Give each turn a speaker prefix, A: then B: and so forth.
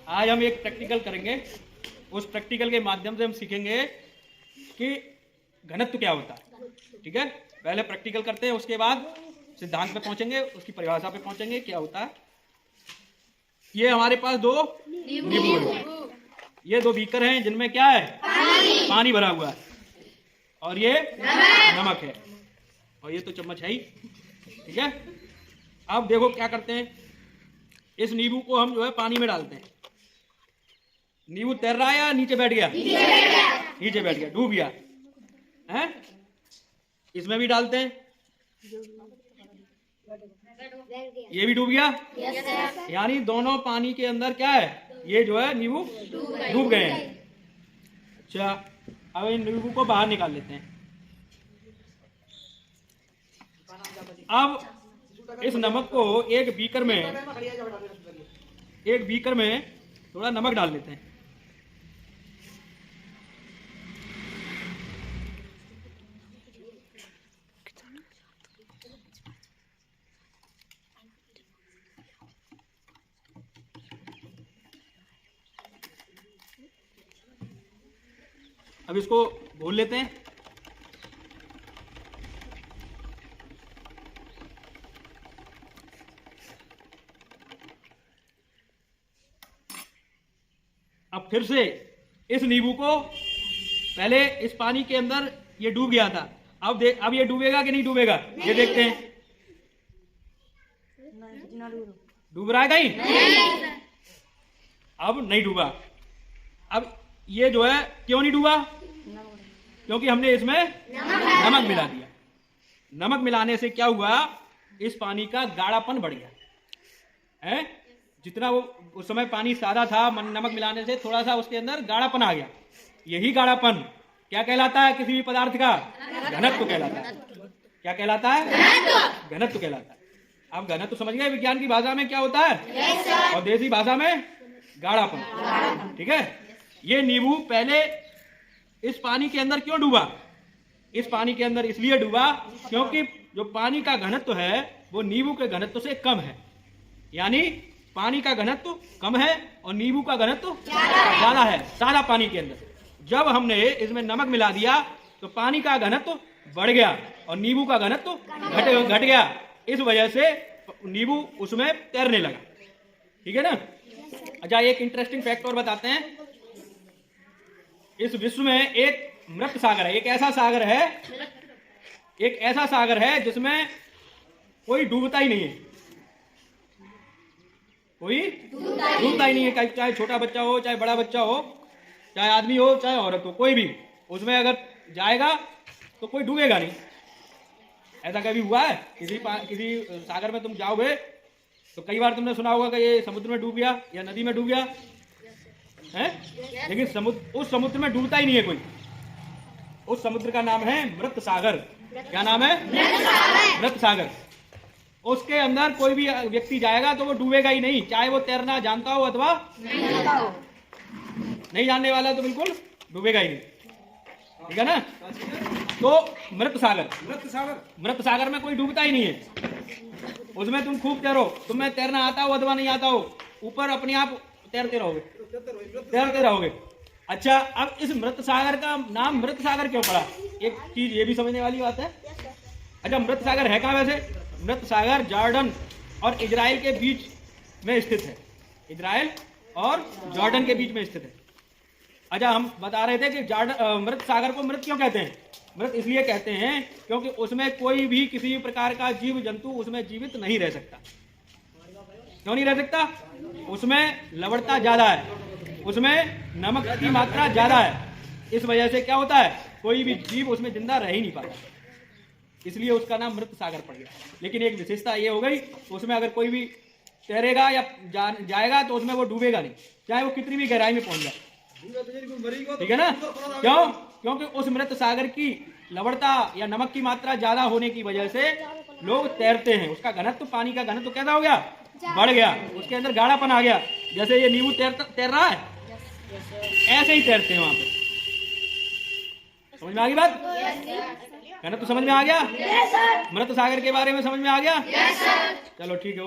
A: आज हम एक प्रैक्टिकल करेंगे। उस प्रैक्टिकल के माध्यम से हम सीखेंगे कि घनत्व क्या होता है। ठीक है, पहले प्रैक्टिकल करते हैं, उसके बाद सिद्धांत पे पहुंचेंगे, उसकी परिभाषा पे पहुंचेंगे क्या होता है। ये हमारे पास दो नींबू है, ये दो बीकर हैं जिनमें क्या है, पानी भरा हुआ है, और ये नमक है, और ये तो चम्मच है ही। ठीक है, अब देखो क्या करते हैं, इस नींबू को हम जो है पानी में डालते हैं। नींबू तैर रहा है या नीचे बैठ गया? नीचे बैठ गया, डूब गया है। इसमें भी डालते हैं, ये भी डूब गया। यानी दोनों पानी के अंदर क्या है, ये जो है नींबू डूब गए हैं। अच्छा, अब इन नींबू को बाहर निकाल लेते हैं। अब इस नमक को एक बीकर में थोड़ा नमक डाल लेते हैं। अब इसको घोल लेते हैं। अब फिर से इस नींबू को, पहले इस पानी के अंदर ये डूब गया था, अब ये डूबेगा कि नहीं डूबेगा, ये देखते हैं। डूब रहा है कहीं? अब नहीं डूबा। अब ये जो है क्यों नहीं डूबा? क्योंकि हमने इसमें नमक मिला दिया। नमक मिलाने से क्या हुआ, इस पानी का गाढ़ापन बढ़ गया है। जितना वो उस समय पानी सादा था, नमक मिलाने से थोड़ा सा उसके अंदर गाढ़ापन आ गया। यही गाढ़ापन क्या कहलाता है? किसी भी पदार्थ का घनत्व कहलाता है। क्या कहलाता है? घनत्व कहलाता है। अब घनत्व समझ गए, विज्ञान की भाषा में क्या होता है और देसी भाषा में गाढ़ापन। ठीक है, ये नींबू पहले इस पानी के अंदर क्यों डूबा? इस पानी के अंदर इसलिए डूबा क्योंकि जो पानी का घनत्व है वो नींबू के घनत्व से कम है। यानी पानी का घनत्व कम है और नींबू का घनत्व ज्यादा है सादा पानी के अंदर। जब हमने इसमें नमक मिला दिया तो पानी का घनत्व बढ़ गया और नींबू का घनत्व घट गया। इस वजह से नींबू उसमें तैरने लगा। ठीक है ना। अच्छा, एक इंटरेस्टिंग फैक्ट और बताते हैं। इस विश्व में एक मृत सागर है, एक ऐसा सागर है जिसमें कोई डूबता ही नहीं है। कोई डूबता ही नहीं है, चाहे छोटा बच्चा हो, चाहे बड़ा बच्चा हो, चाहे आदमी हो, चाहे औरत हो, कोई भी उसमें अगर जाएगा तो कोई डूबेगा नहीं। ऐसा कभी हुआ है? किसी सागर में तुम जाओगे तो कई बार तुमने सुना होगा कि ये समुद्र में डूब गया या नदी में डूब गया है, लेकिन उस समुद्र में डूबता ही नहीं है कोई। उस समुद्र का नाम है मृत सागर। क्या नाम है? मृत सागर। उसके अंदर कोई भी व्यक्ति जाएगा तो वो डूबेगा ही नहीं, चाहे वो तैरना जानता हो अथवा नहीं जानने वाला, तो बिल्कुल डूबेगा ही नहीं। ठीक है ना। तो मृत सागर में कोई डूबता ही नहीं है। उसमें तुम खूब तैरो, तुम्हें तैरना आता हो अथवा नहीं आता हो, ऊपर अपने आप तैरते रहोगे। अच्छा, अब इस मृत सागर का नाम मृत सागर क्यों पड़ा? एक चीज ये भी समझने वाली बात है। अच्छा, मृत सागर है कहाँ वैसे? मृत सागर जॉर्डन और इजराइल के बीच में स्थित है। इजराइल और जॉर्डन के बीच में स्थित है। अच्छा, हम बता रहे थे कि मृत सागर को मृत क्यों कहते हैं? मृत इसलिए कहते हैं क्योंकि उसमें कोई भी किसी भी प्रकार का जीव जंतु उसमें जीवित नहीं रह सकता। क्यों नहीं रह सकता? उसमें लवणता ज्यादा है, उसमें नमक की मात्रा ज्यादा है। इस वजह से क्या होता है, कोई भी जीव उसमें जिंदा रह ही नहीं पाता, इसलिए उसका नाम मृत सागर पड़ गया। लेकिन एक विशेषता ये हो गई, उसमें अगर कोई भी तैरेगा या जाएगा तो उसमें वो डूबेगा नहीं, चाहे वो कितनी भी गहराई में पहुंच जाए। ठीक है ना। क्यों? क्योंकि उस मृत सागर की लवणता या नमक की मात्रा ज्यादा होने की वजह से लोग तैरते हैं। उसका घनत्व, पानी का घनत्व कैसा हो गया, बढ़ गया, उसके अंदर गाढ़ापन आ गया। जैसे ये नींबू तैर रहा है, ऐसे ही तैरते हैं वहां पे। समझ में आ गई बात? घनत्व समझ में आ गया? मृत सागर के बारे में समझ में आ गया? चलो ठीक है।